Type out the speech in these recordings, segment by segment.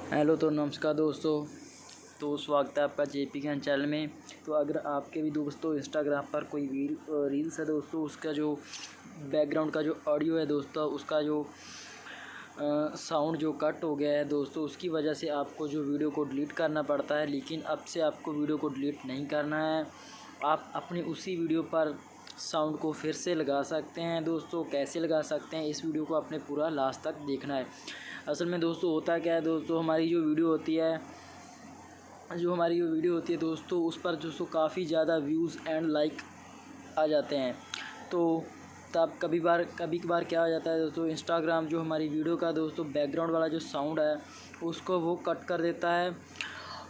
Hello तो नमस्कार दोस्तों। तो स्वागत है आपका जेपी ज्ञान चैनल में। तो अगर आपके भी दोस्तों इंस्टाग्राम पर कोई रील्स है दोस्तों, उसका जो बैकग्राउंड का जो ऑडियो है दोस्तों, उसका जो साउंड जो कट हो गया है दोस्तों, उसकी वजह से आपको जो वीडियो को डिलीट करना पड़ता है। लेकिन अब से आपको वीडियो को डिलीट नहीं करना है, आप अपनी उसी वीडियो पर साउंड को फिर से लगा सकते हैं दोस्तों। कैसे लगा सकते हैं, इस वीडियो को आपने पूरा लास्ट तक देखना है। असल में दोस्तों होता क्या है दोस्तों, हमारी जो वीडियो होती है दोस्तों, उस पर दोस्तों काफ़ी ज़्यादा व्यूज़ एंड लाइक आ जाते हैं। तो तब कभी कभार क्या हो जाता है दोस्तों, इंस्टाग्राम जो हमारी वीडियो का दोस्तों बैकग्राउंड वाला जो साउंड है उसको वो कट कर देता है,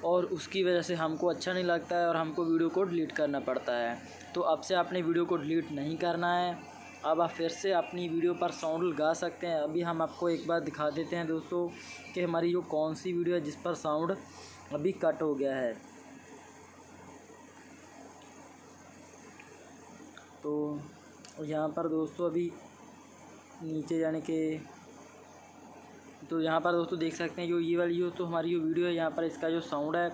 और उसकी वजह से हमको अच्छा नहीं लगता है और हमको वीडियो को डिलीट करना पड़ता है। तो अब से आपने वीडियो को डिलीट नहीं करना है, अब आप फिर से अपनी वीडियो पर साउंड लगा सकते हैं। अभी हम आपको एक बार दिखा देते हैं दोस्तों कि हमारी जो कौन सी वीडियो है जिस पर साउंड अभी कट हो गया है। तो यहाँ पर दोस्तों अभी नीचे जाने के तो यहाँ पर दोस्तों देख सकते हैं जो ये वाली जो तो हमारी जो वीडियो है, यहाँ पर इसका जो साउंड है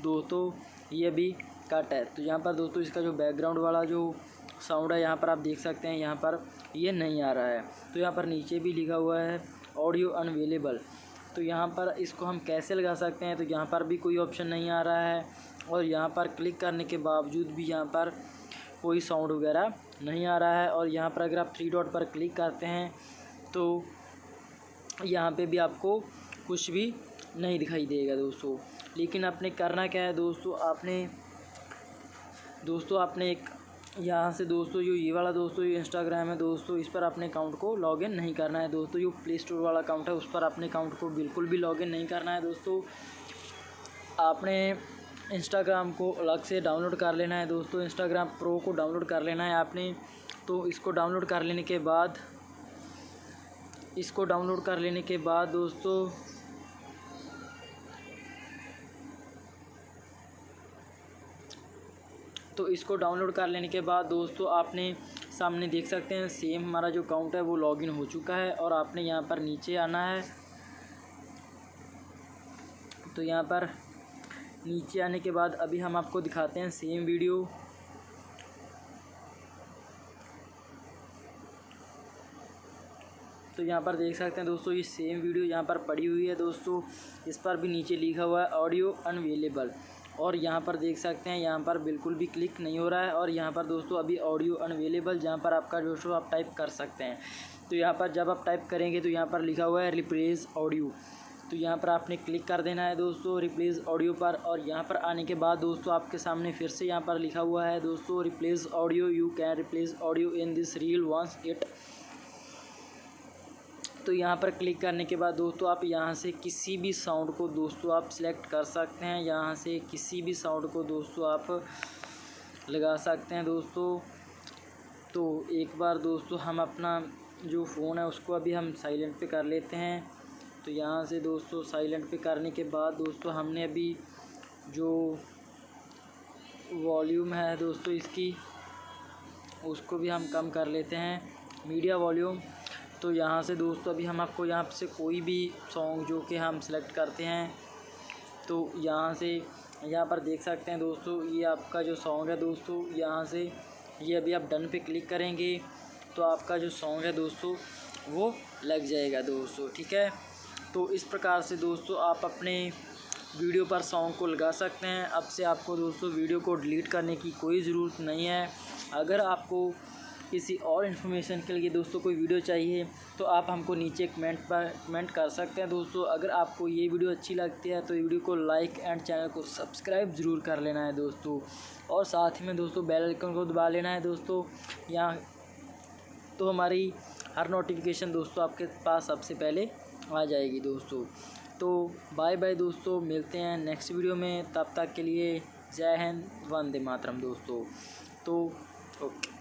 दोस्तों ये भी कट है। तो यहाँ पर दोस्तों इसका जो बैकग्राउंड वाला जो साउंड है यहाँ पर आप देख सकते हैं, यहाँ पर ये नहीं आ रहा है। तो यहाँ पर नीचे भी लिखा हुआ है ऑडियो अनअवेलेबल। तो यहाँ पर इसको हम कैसे लगा सकते हैं, तो यहाँ पर भी कोई ऑप्शन नहीं आ रहा है, और यहाँ पर क्लिक करने के बावजूद भी यहाँ पर कोई साउंड वगैरह नहीं आ रहा है। और यहाँ पर अगर आप 3 डॉट पर क्लिक करते हैं तो यहाँ पे भी आपको कुछ भी नहीं दिखाई देगा दोस्तों। लेकिन आपने करना क्या है दोस्तों, आपने एक यहाँ से दोस्तों जो ये वाला दोस्तों ये इंस्टाग्राम है दोस्तों, इस पर अपने अकाउंट को लॉगिन नहीं करना है दोस्तों। जो प्ले स्टोर वाला अकाउंट है उस पर अपने अकाउंट को बिल्कुल भी लॉगिन नहीं करना है दोस्तों। आपने इंस्टाग्राम को अलग से डाउनलोड कर लेना है दोस्तों, इंस्टाग्राम प्रो को डाउनलोड कर लेना है आपने। तो इसको डाउनलोड कर लेने के बाद दोस्तों आपने सामने देख सकते हैं सेम हमारा जो अकाउंट है वो लॉगिन हो चुका है। और आपने यहाँ पर नीचे आना है। तो यहाँ पर नीचे आने के बाद अभी हम आपको दिखाते हैं सेम वीडियो। तो यहाँ पर देख सकते हैं दोस्तों ये सेम वीडियो यहाँ पर पड़ी हुई है दोस्तों, इस पर भी नीचे लिखा हुआ है ऑडियो अनअवेलेबल। और यहाँ पर देख सकते हैं यहाँ पर बिल्कुल भी क्लिक नहीं हो रहा है। और यहाँ पर दोस्तों अभी ऑडियो अनअवेलेबल जहाँ पर आपका दोस्तों आप टाइप कर सकते हैं। तो यहाँ पर जब आप टाइप करेंगे तो यहाँ पर लिखा हुआ है रिप्लेस ऑडियो। तो यहाँ पर आपने क्लिक कर देना है दोस्तों रिप्लेस ऑडियो पर। और यहाँ पर आने के बाद दोस्तों आपके सामने फिर से यहाँ पर लिखा हुआ है दोस्तों replace audio, you can replace audio in this reel once it. तो यहाँ पर क्लिक करने के बाद दोस्तों आप यहाँ से किसी भी साउंड को दोस्तों आप सिलेक्ट कर सकते हैं, यहाँ से किसी भी साउंड को दोस्तों आप लगा सकते हैं दोस्तों। तो एक बार दोस्तों हम अपना जो फ़ोन है उसको अभी हम साइलेंट पे कर लेते हैं। तो यहाँ से दोस्तों साइलेंट पे करने के बाद दोस्तों हमने अभी जो वॉल्यूम है दोस्तों इसकी उसको भी हम कम कर लेते हैं, मीडिया वॉल्यूम। तो यहाँ से दोस्तों अभी हम आपको यहाँ से कोई भी सॉन्ग जो कि हम सेलेक्ट करते हैं, तो यहाँ पर देख सकते हैं दोस्तों ये आपका जो सॉन्ग है दोस्तों, यहाँ से ये अभी आप डन पे क्लिक करेंगे तो आपका जो सॉन्ग है दोस्तों वो लग जाएगा दोस्तों, ठीक है। तो इस प्रकार से दोस्तों आप अपने वीडियो पर सॉन्ग को लगा सकते हैं। अब से आपको दोस्तों वीडियो को डिलीट करने की कोई ज़रूरत नहीं है। अगर आपको किसी और इन्फॉर्मेशन के लिए दोस्तों कोई वीडियो चाहिए तो आप हमको नीचे कमेंट कर सकते हैं दोस्तों। अगर आपको ये वीडियो अच्छी लगती है तो वीडियो को लाइक एंड चैनल को सब्सक्राइब ज़रूर कर लेना है दोस्तों, और साथ ही में दोस्तों बेल आइकन को दबा लेना है दोस्तों। यहाँ तो हमारी हर नोटिफिकेशन दोस्तों आपके पास सबसे पहले आ जाएगी दोस्तों। तो बाय बाय दोस्तों, मिलते हैं नेक्स्ट वीडियो में, तब तक के लिए जय हिंद, वंदे मातरम दोस्तों। तो ओके।